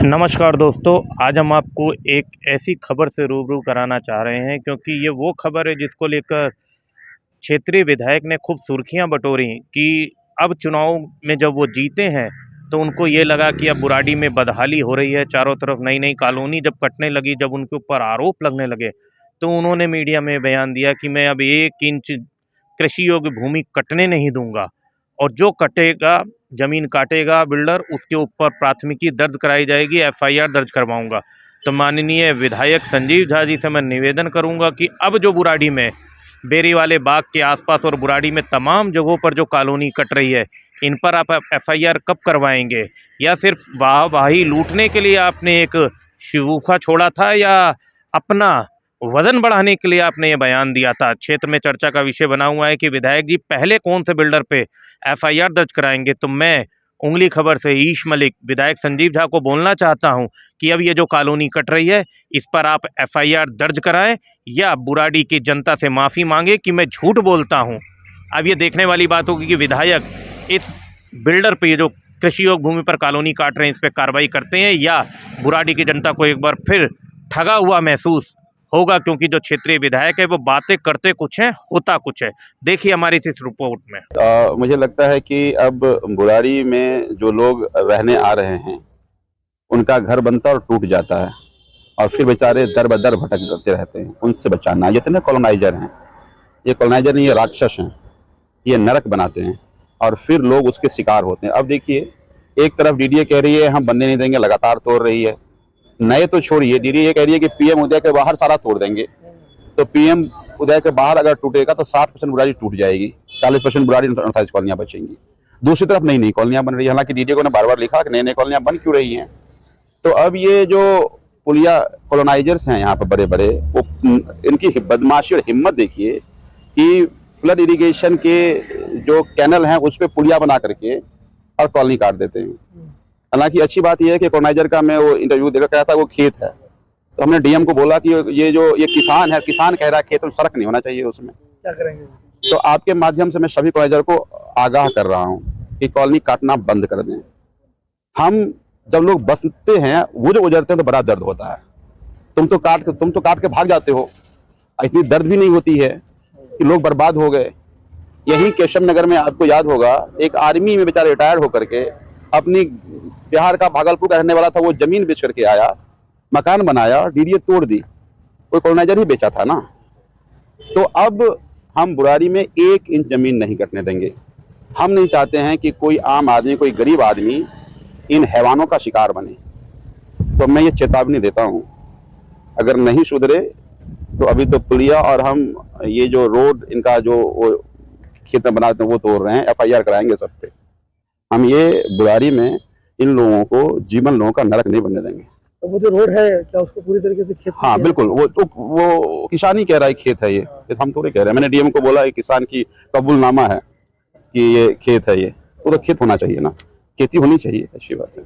नमस्कार दोस्तों, आज हम आपको एक ऐसी खबर से रूबरू कराना चाह रहे हैं क्योंकि ये वो खबर है जिसको लेकर क्षेत्रीय विधायक ने खूब सुर्खियां बटोरी कि अब चुनाव में जब वो जीते हैं तो उनको ये लगा कि अब बुराड़ी में बदहाली हो रही है। चारों तरफ नई नई कॉलोनी जब कटने लगी, जब उनके ऊपर आरोप लगने लगे, तो उन्होंने मीडिया में बयान दिया कि मैं अब 1 इंच कृषि योग्य भूमि कटने नहीं दूंगा और जो कटेगा, ज़मीन काटेगा बिल्डर, उसके ऊपर प्राथमिकी दर्ज कराई जाएगी, एफआईआर दर्ज करवाऊंगा। तो माननीय विधायक संजीव झा जी से मैं निवेदन करूंगा कि अब जो बुराड़ी में बेरी वाले बाग के आसपास और बुराड़ी में तमाम जगहों पर जो कॉलोनी कट रही है, इन पर आप एफआईआर कब करवाएंगे? या सिर्फ वाहवाही लूटने के लिए आपने एक शिगूफा छोड़ा था, या अपना वजन बढ़ाने के लिए आपने ये बयान दिया था? क्षेत्र में चर्चा का विषय बना हुआ है कि विधायक जी पहले कौन से बिल्डर पे एफआईआर दर्ज कराएंगे। तो मैं उंगली खबर से ईश मलिक विधायक संजीव झा को बोलना चाहता हूं कि अब ये जो कॉलोनी कट रही है, इस पर आप एफआईआर दर्ज कराएं या बुराड़ी की जनता से माफ़ी मांगे कि मैं झूठ बोलता हूं। अब ये देखने वाली बात होगी कि विधायक इस बिल्डर पे, ये जो कृषि योग्य भूमि पर कॉलोनी काट रहे हैं, इस पर कार्रवाई करते हैं या बुराड़ी की जनता को एक बार फिर ठगा हुआ महसूस होगा, क्योंकि जो क्षेत्रीय विधायक है वो बातें करते कुछ हैं, होता कुछ है। देखिए हमारी इस रिपोर्ट में। मुझे लगता है कि अब बुराड़ी में जो लोग रहने आ रहे हैं उनका घर बनता और टूट जाता है और फिर बेचारे दर बदर भटकते रहते हैं। उनसे बचाना, जितने कॉलोनाइजर हैं, ये कॉलोनाइजर नहीं, ये राक्षस हैं, ये नरक बनाते हैं और फिर लोग उसके शिकार होते हैं। अब देखिए, एक तरफ डीडीए कह रही है हम बनने नहीं देंगे, लगातार तोड़ रही है। नए तो छोड़िए, डीडीए ये कह रही है कि पीएम उदय के बाहर सारा तोड़ देंगे। तो पीएम उदय के बाहर अगर टूटेगा तो 60% बुराड़ी टूट जाएगी, 40% बुराड़ी 48 कॉलोनियां बचेंगी। दूसरी तरफ नई नई कॉलोनियां बन रही है, हालांकि डीडीए को ने बार बार लिखा कि नई नई कॉलोनियां बन क्यों रही हैं। तो अब ये जो पुलिया कॉलोनाइजर्स हैं यहाँ पर बड़े बड़े, वो इनकी बदमाशी और हिम्मत देखिए कि फ्लड इरिगेशन के जो कैनल हैं उस पर पुलिया बना करके और कॉलोनी काट देते हैं। हालांकि अच्छी बात यह है कि कॉलोनाइजर का मैं वो इंटरव्यू देखा, कहा था वो खेत है, तो हमने डीएम को बोला कि ये किसान है, किसान कह रहा है खेत में सड़क नहीं होना चाहिए, उसमें क्या करेंगे। तो आपके माध्यम से मैं सभी कॉलोनाइजर को आगाह कर रहा हूं कि कॉलोनी काटना बंद कर दें। हम जब लोग बसते हैं, वो जो गुजरते हैं तो बड़ा दर्द होता है। तुम तो काट के भाग जाते हो, इतनी दर्द भी नहीं होती है कि लोग बर्बाद हो गए। यही केशव नगर में आपको याद होगा, एक आर्मी में बेचारा रिटायर होकर के अपनी बिहार का भागलपुर का रहने वाला था, वो जमीन बेच करके आया, मकान बनाया, डीडीए तोड़ दी, कोई कॉलोनाइजर ही बेचा था ना। तो अब हम बुराड़ी में 1 इंच जमीन नहीं कटने देंगे। हम नहीं चाहते हैं कि कोई आम आदमी, कोई गरीब आदमी इन हैवानों का शिकार बने। तो मैं ये चेतावनी देता हूं, अगर नहीं सुधरे तो अभी तो पुलिया और हम ये जो रोड इनका जो खेत में बनाते हैं वो तोड़ रहे हैं, एफआईआर कराएंगे सब पे। हम ये बुराड़ी में इन लोगों को, जीवन लोगों का नरक नहीं बनने देंगे। तो वो जो रोड है क्या उसको पूरी तरीके से खेत? हाँ बिल्कुल, वो किसान ही कह रहा है खेत है ये, हम थोड़े कह रहे हैं। मैंने डीएम को बोला, किसान की कबूलनामा है कि ये खेत है, ये तो खेत होना चाहिए ना, खेती होनी चाहिए, अच्छी बात है।